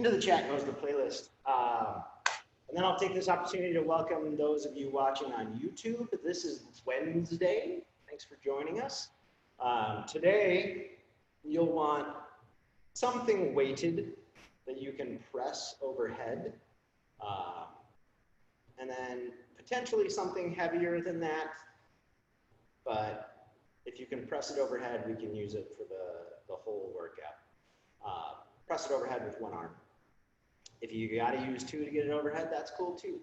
Into the chat goes the playlist. And then I'll take this opportunity to welcome those of you watching on YouTube. This is Wednesday. Thanks for joining us. Today, you'll want something weighted that you can press overhead. And then potentially something heavier than that. But if you can press it overhead, we can use it for the whole workout. Press it overhead with one arm. If you got to use two to get it overhead, that's cool too.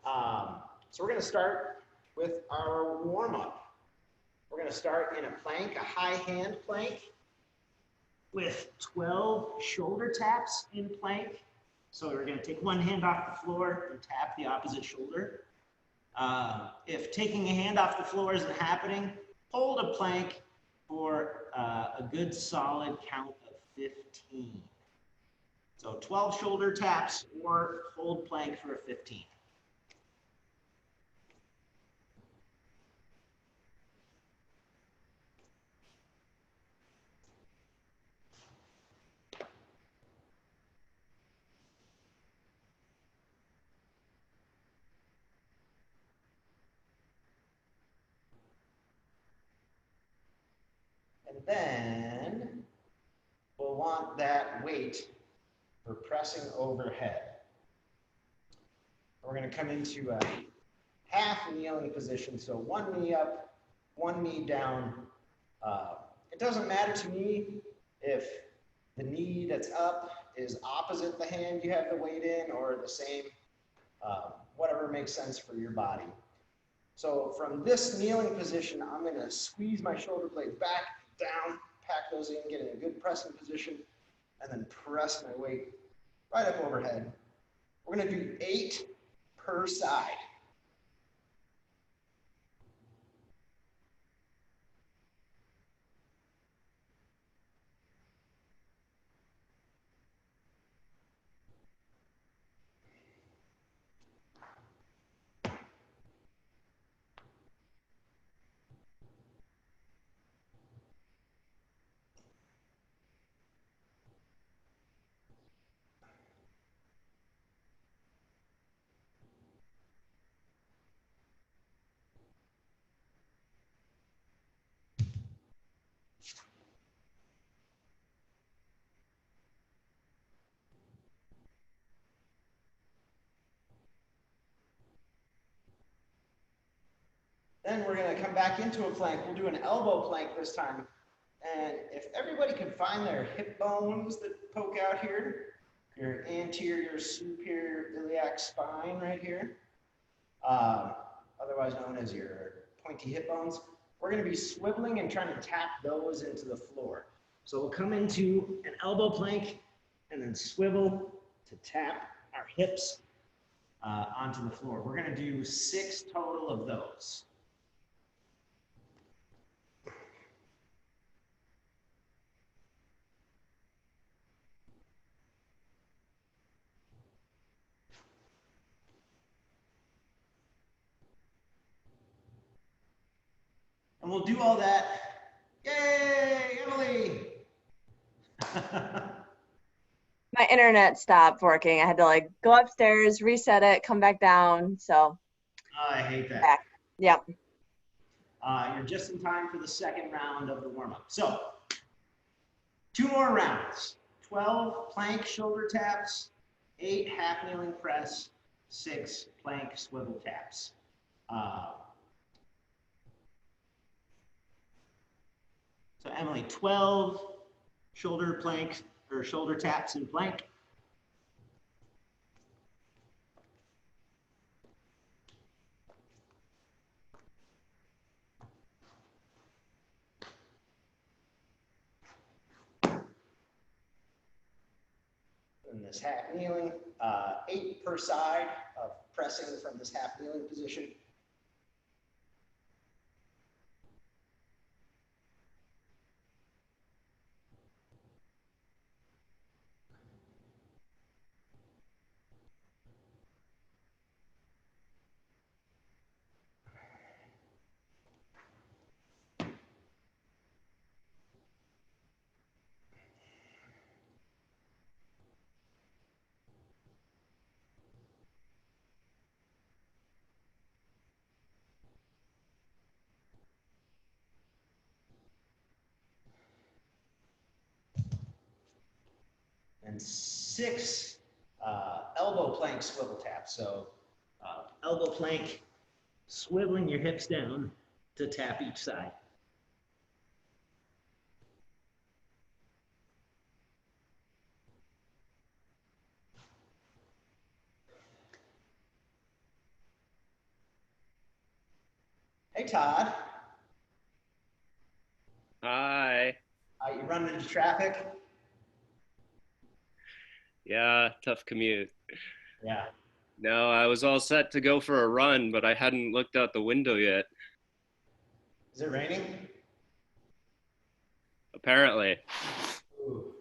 So we're going to start with our warm-up. We're going to start in a plank, a high hand plank with 12 shoulder taps in plank. So we're going to take one hand off the floor and tap the opposite shoulder. If taking a hand off the floor isn't happening, hold a plank for a good solid count of 15. So 12 shoulder taps or hold plank for a 15. And then we'll want that weight for pressing overhead. We're going to come into a half kneeling position. So one knee up, one knee down. It doesn't matter to me if the knee that's up is opposite the hand you have the weight in or the same, whatever makes sense for your body. So from this kneeling position, I'm going to squeeze my shoulder blades back, down, pack those in, get in a good pressing position, and then press my weight right up overhead. We're going to do 8 per side. Then we're going to come back into a plank. We'll do an elbow plank this time. And if everybody can find their hip bones that poke out here, your anterior superior iliac spine right here, otherwise known as your pointy hip bones, we're going to be swiveling and trying to tap those into the floor. So we'll come into an elbow plank and then swivel to tap our hips onto the floor. We're going to do 6 total of those. And we'll do all that. Yay, Emily! My internet stopped working. I had to like go upstairs, reset it, come back down. So I hate that. back. Yep. You're just in time for the second round of the warm-up. So 2 more rounds. 12 plank shoulder taps, 8 half kneeling press, 6 plank swivel taps. So Emily, 12 shoulder plank or shoulder taps in plank. And this half kneeling, 8 per side of pressing from this half kneeling position. and 6 elbow plank swivel taps. So elbow plank, swiveling your hips down to tap each side. Hey, Todd. Hi. You running into traffic? Yeah, tough commute. Yeah. No, I was all set to go for a run, but I hadn't looked out the window yet. Is it raining? Apparently. Ooh.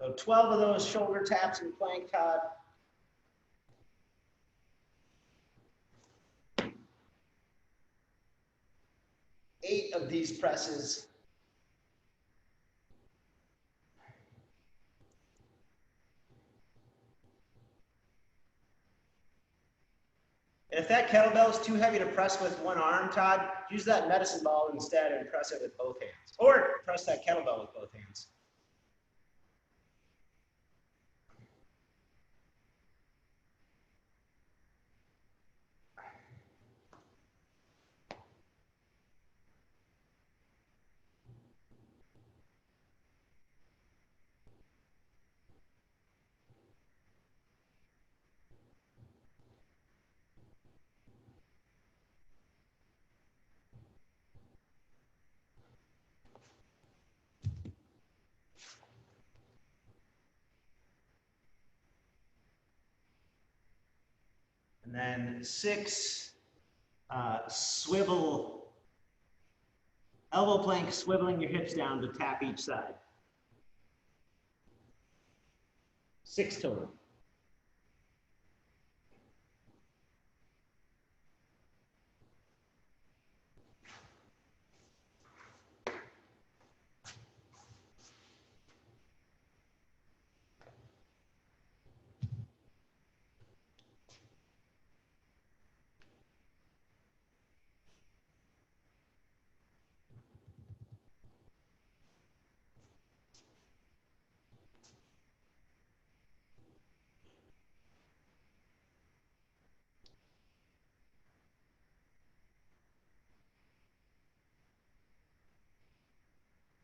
So 12 of those shoulder taps and plank, Todd. 8 of these presses. And if that kettlebell is too heavy to press with one arm, Todd, use that medicine ball instead and press it with both hands. Or press that kettlebell with both hands. And then 6 swivel, elbow plank, swiveling your hips down to tap each side. 6 total.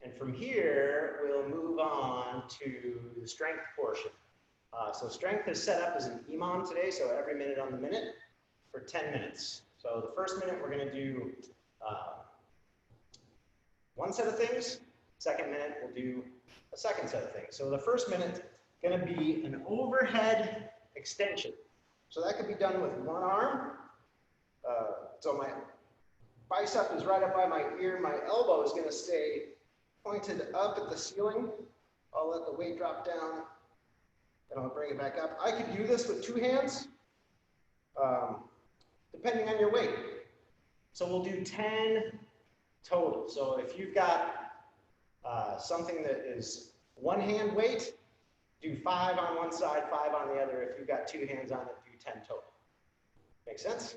And from here, we'll move on to the strength portion. So strength is set up as an EMOM today, so every minute on the minute for 10 minutes. So the first minute, we're gonna do one set of things. Second minute, we'll do a second set of things. So the first minute, gonna be an overhead extension. So that could be done with one arm. So my bicep is right up by my ear. My elbow is gonna stay pointed up at the ceiling. I'll let the weight drop down and I'll bring it back up. I could do this with 2 hands, depending on your weight. So we'll do 10 total. So if you've got something that is 1 hand weight, do 5 on one side, 5 on the other. If you've got 2 hands on it, do 10 total. Make sense?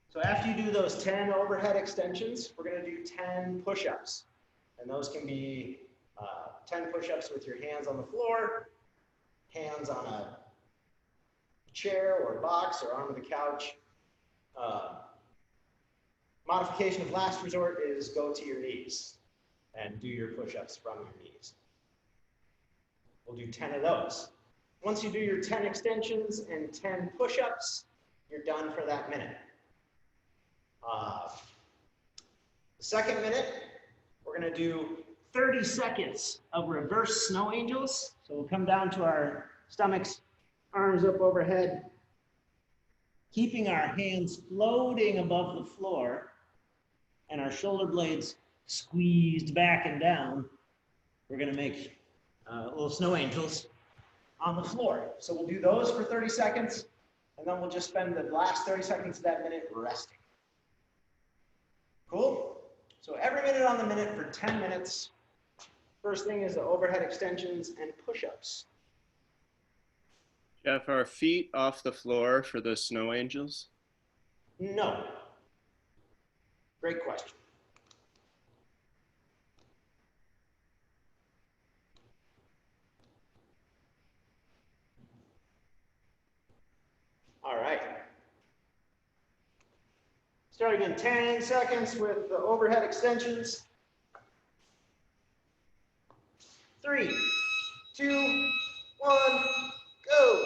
So after you do those 10 overhead extensions, we're gonna do 10 push-ups. And those can be 10 push-ups with your hands on the floor, hands on a chair or a box or arm of the couch. Modification of last resort is go to your knees and do your push-ups from your knees. We'll do 10 of those. Once you do your 10 extensions and 10 push-ups, you're done for that minute. The second minute, we're gonna do 30 seconds of reverse snow angels. So we'll come down to our stomachs, arms up overhead, keeping our hands floating above the floor and our shoulder blades squeezed back and down. We're gonna make little snow angels on the floor. So we'll do those for 30 seconds, and then we'll just spend the last 30 seconds of that minute resting. Cool? So every minute on the minute for 10 minutes. First thing is the overhead extensions and push-ups. Have our feet off the floor for the snow angels? No. Great question. All right. Starting in 10 seconds with the overhead extensions. 3, 2, 1, go.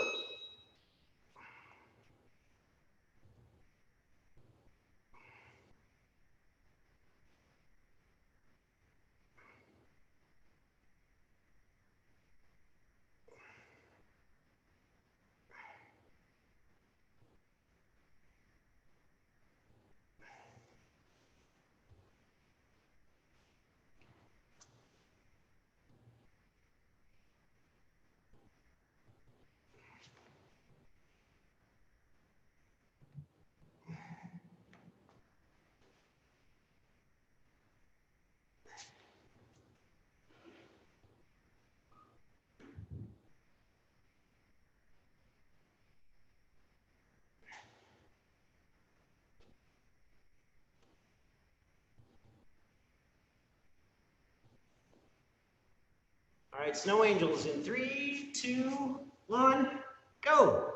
All right, snow angels in 3, 2, 1, go.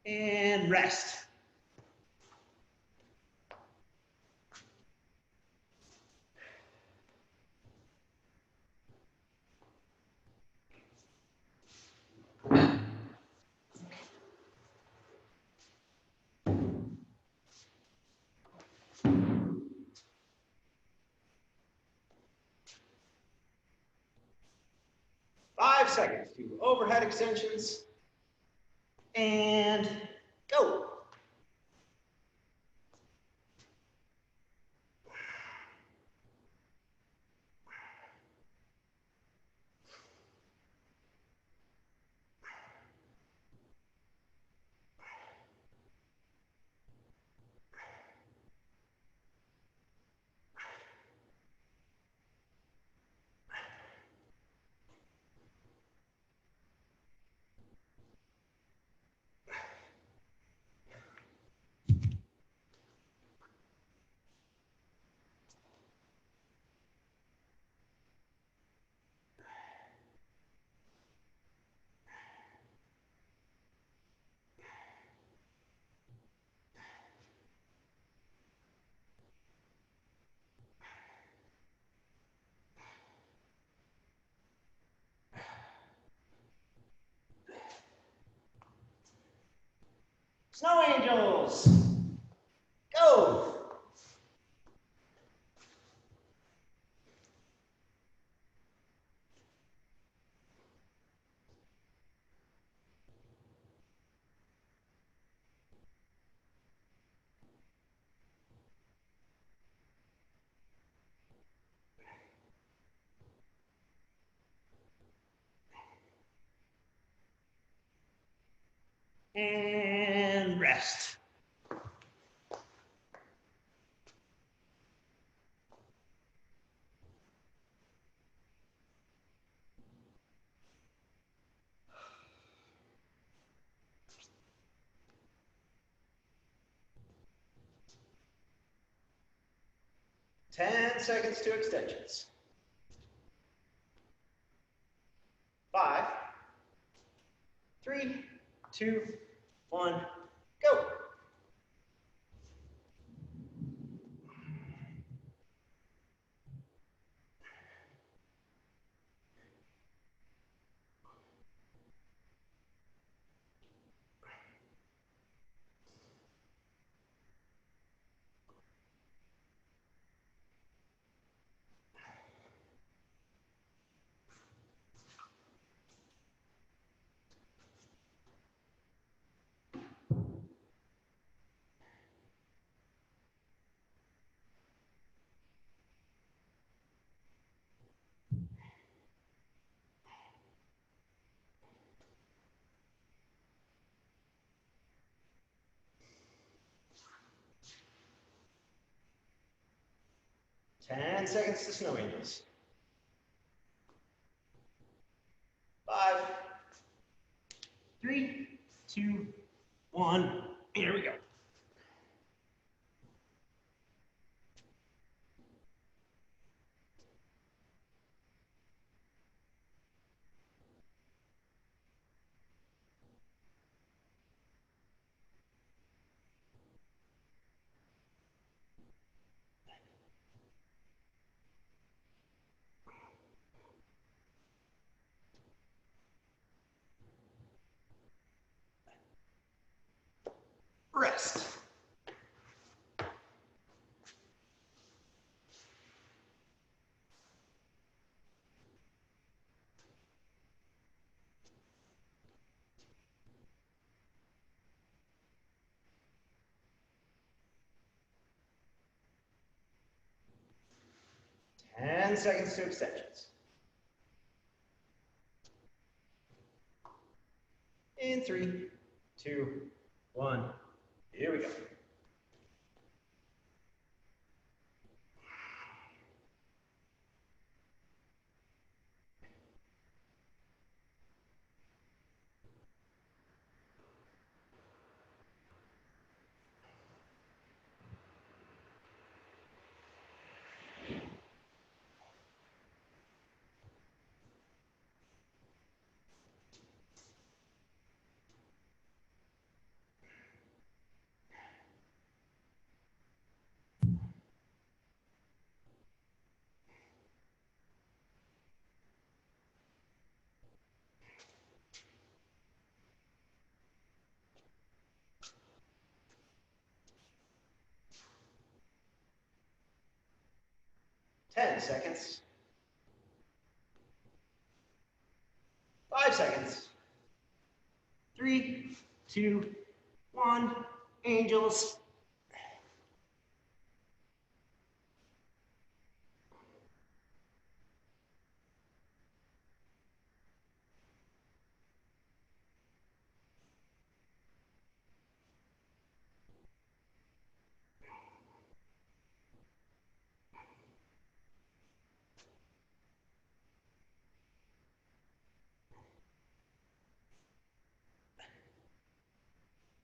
And rest. Five seconds to overhead extensions. And go. Snow angels, go. And rest. Ten seconds to extensions. 5, 3, 2, 1, go. 10 seconds to snow angels. 5, 3, 2, 1. Here we go. Rest. And seconds to extensions. In 3, 2, 1. Here we go. Ten seconds. 5 seconds. 3, 2, 1. Angels.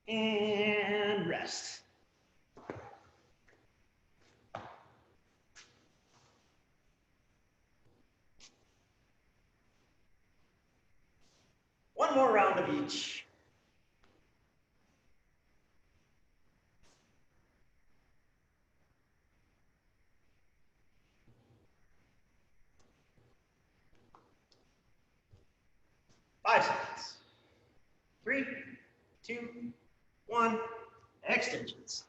And rest. One more round of each. Five seconds. 3, 2, 1. Extensions.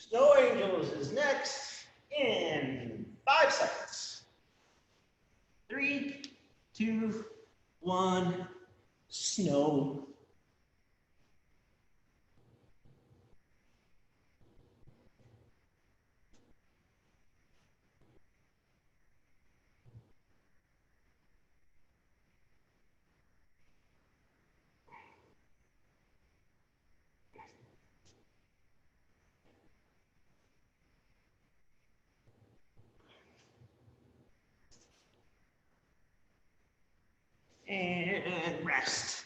Snow Angels is next in 5 seconds. 3, 2, 1. Snow. And rest.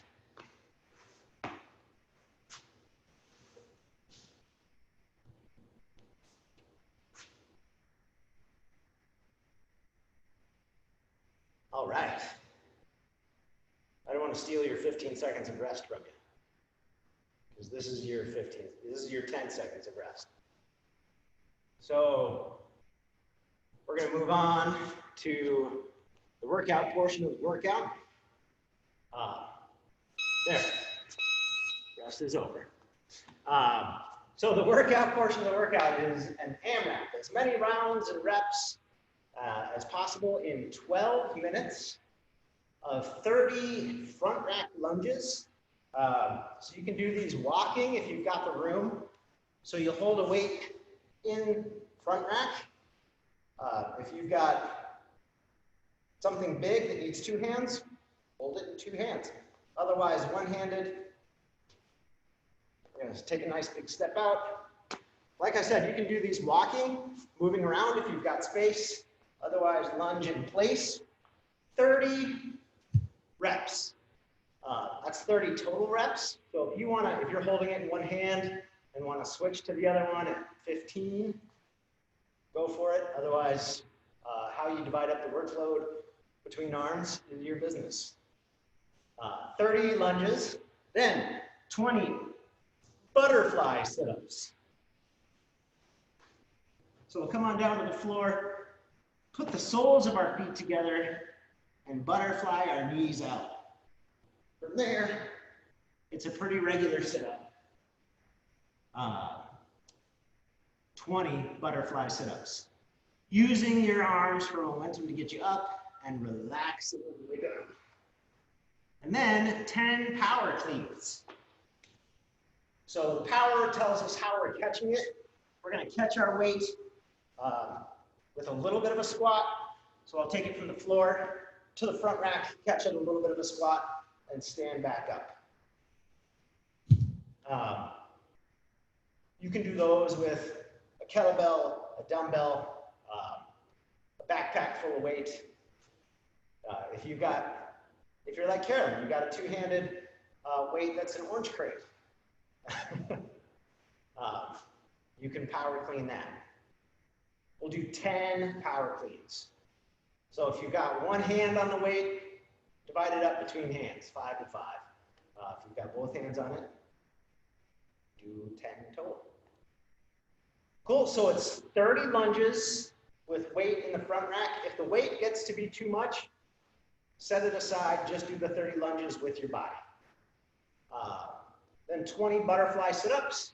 All right. I don't want to steal your 15 seconds of rest from you. because this is your 15, this is your 10 seconds of rest. So we're going to move on to the workout portion of the workout. There, rest is over. So the workout portion of the workout is an AMRAP, as many rounds and reps as possible in 12 minutes of 30 front rack lunges. So you can do these walking if you've got the room. So you'll hold a weight in front rack. If you've got something big that needs two hands, hold it in two hands. Otherwise, one-handed. We're going to take a nice big step out. Like I said, you can do these walking, moving around if you've got space. Otherwise, lunge in place. 30 reps. That's 30 total reps. So if you want to, if you're holding it in one hand and want to switch to the other one at 15, go for it. Otherwise, how you divide up the workload between arms is your business. 30 lunges, then 20 butterfly sit-ups. So we'll come on down to the floor, put the soles of our feet together, and butterfly our knees out. From there, it's a pretty regular sit-up. 20 butterfly sit-ups. Using your arms for momentum to get you up and relax it all the way down. And then 10 power cleans. So the power tells us how we're catching it. We're going to catch our weight with a little bit of a squat. So I'll take it from the floor to the front rack, catch it a little bit of a squat, and stand back up. You can do those with a kettlebell, a dumbbell, a backpack full of weight. If you're like Carolyn, you got a two-handed weight that's an orange crate. You can power clean that. We'll do 10 power cleans. So if you've got one hand on the weight, divide it up between hands, 5 and 5. If you've got both hands on it, do 10 total. Cool, so it's 30 lunges with weight in the front rack. If the weight gets to be too much, set it aside, just do the 30 lunges with your body. Then 20 butterfly sit-ups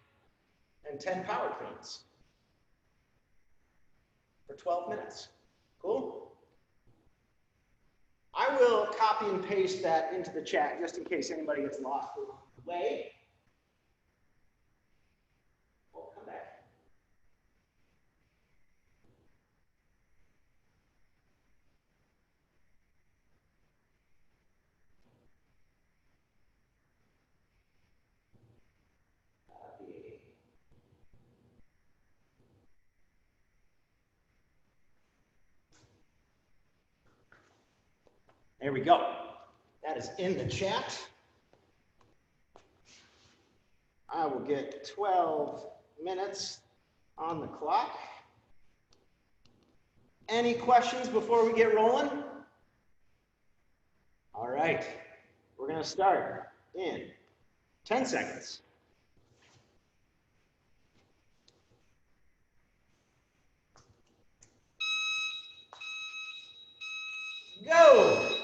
and 10 power cleans for 12 minutes. Cool? I will copy and paste that into the chat just in case anybody gets lost along the way. We'll come back. There we go. That is in the chat. I will get 12 minutes on the clock. Any questions before we get rolling? All right, we're going to start in 10 seconds. Go!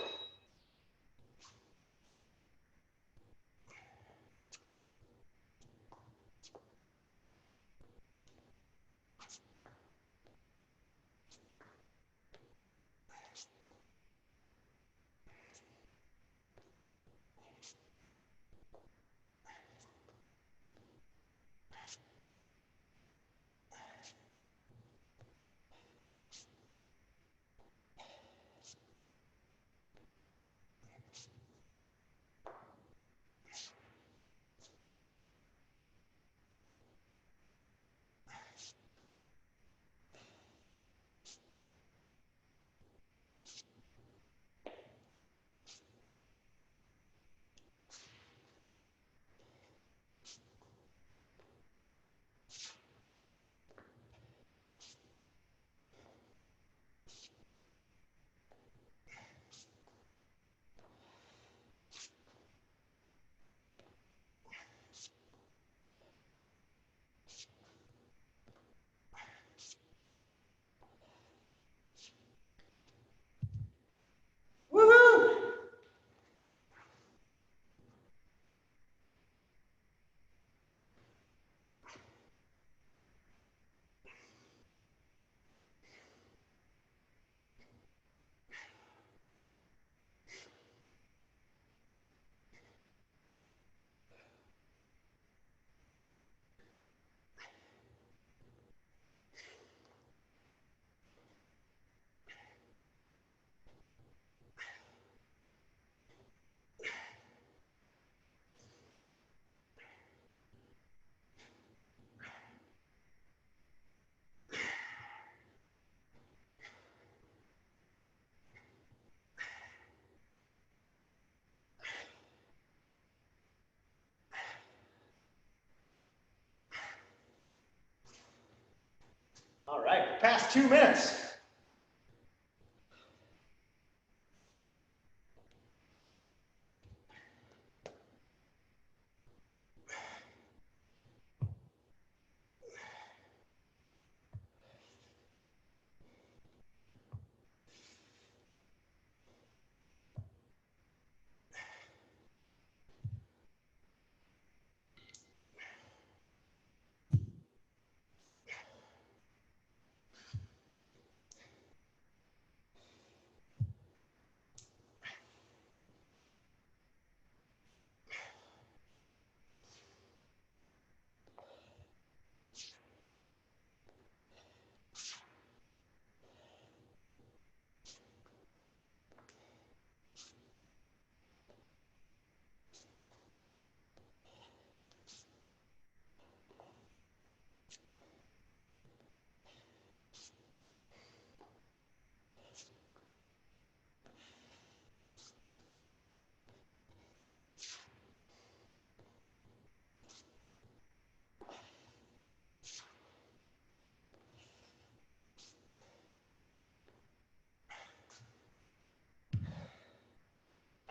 past 2 minutes.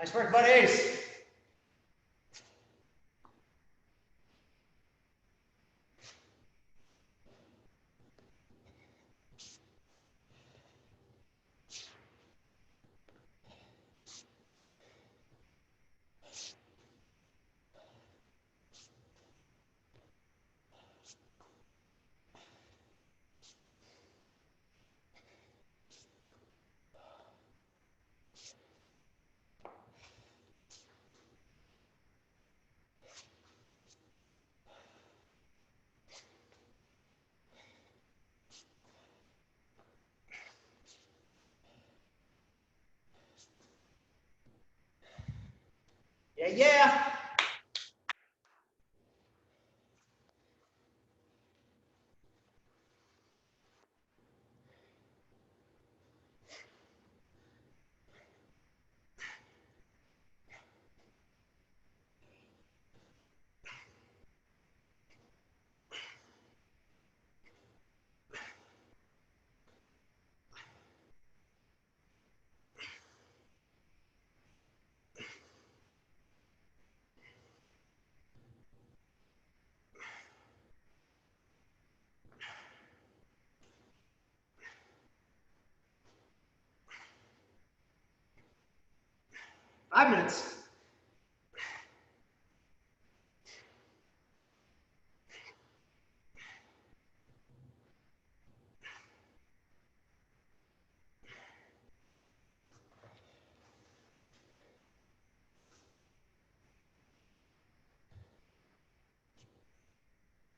Nice work, buddies. Yeah, yeah. Five minutes.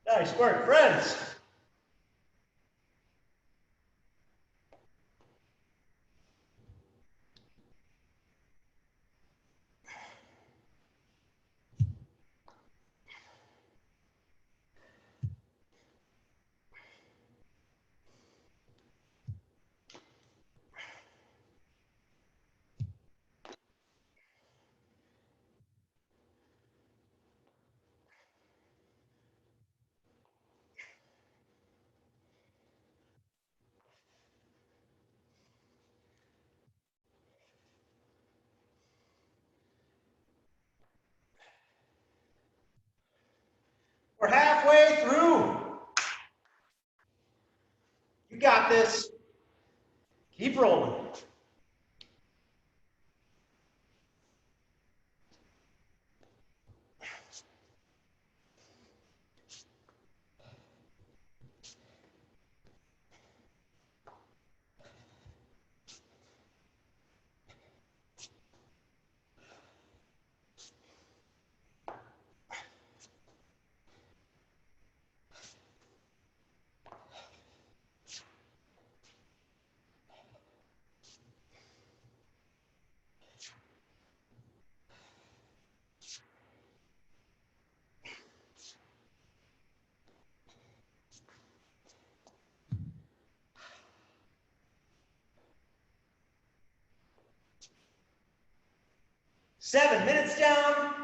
Nice work, friends. We're halfway through. You got this. Keep rolling. Seven minutes down,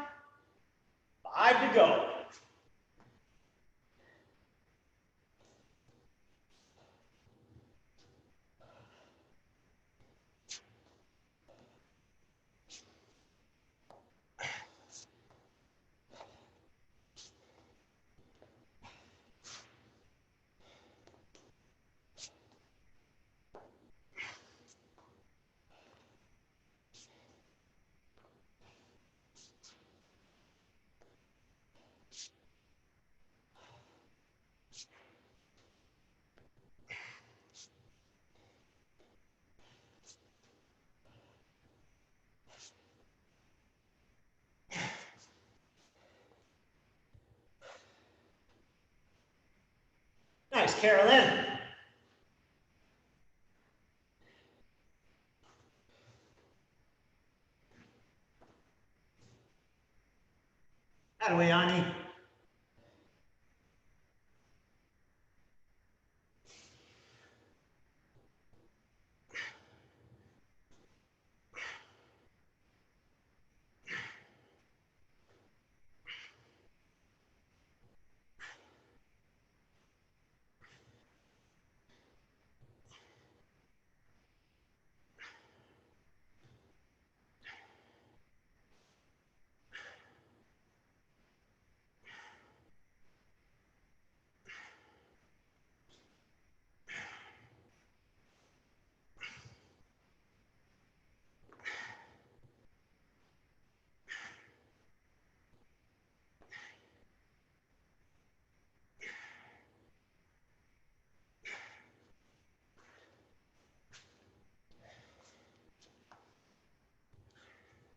5 to go. Carolyn. That way, Ani.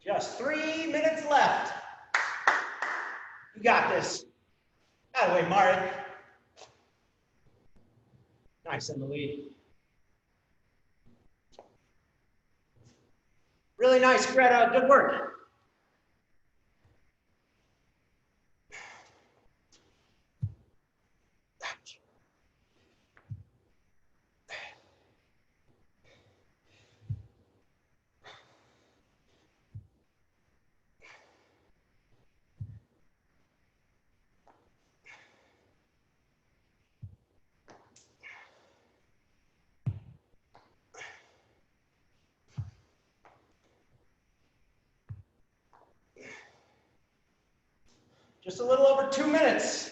Just 3 minutes left. You got this. That way, Marek. Nice in the lead. Really nice, Greta. Good work. Just a little over 2 minutes.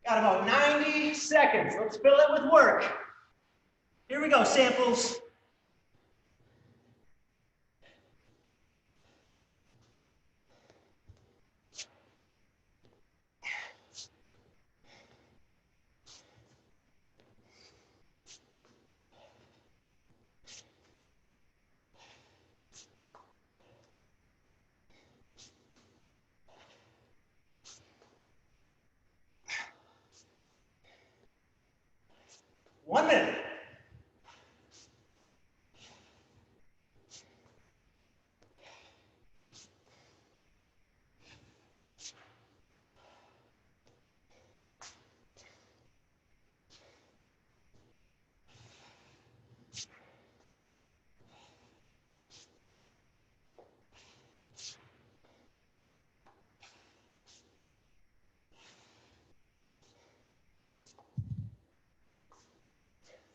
Got about 90 seconds. Let's fill it with work. Here we go, samples. One minute.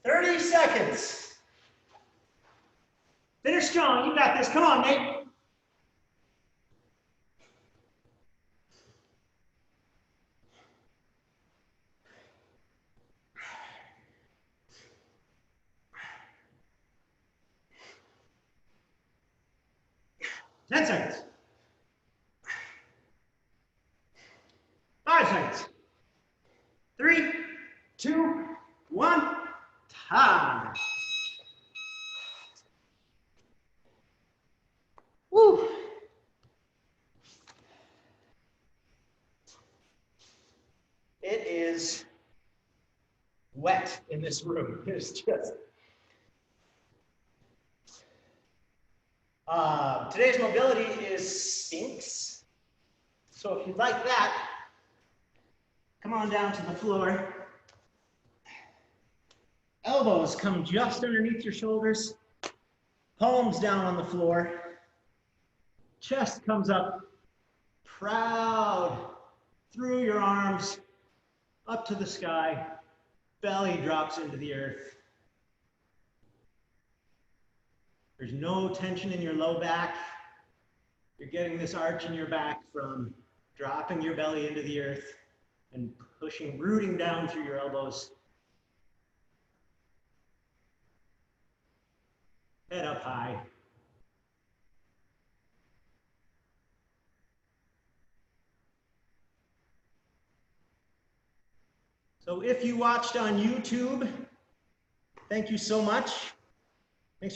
Thirty seconds. Finish strong. You got this. Come on, Nate. Ten seconds. 5 seconds. 3, 2, 1. Time. Woo. It is wet in this room. It's just. Today's mobility is Sphinx. So if you'd like that, come on down to the floor. Elbows come just underneath your shoulders. Palms down on the floor. Chest comes up proud through your arms up to the sky. Belly drops into the earth. There's no tension in your low back. You're getting this arch in your back from dropping your belly into the earth and pushing, rooting down through your elbows. Head up high. So if you watched on YouTube, thank you so much.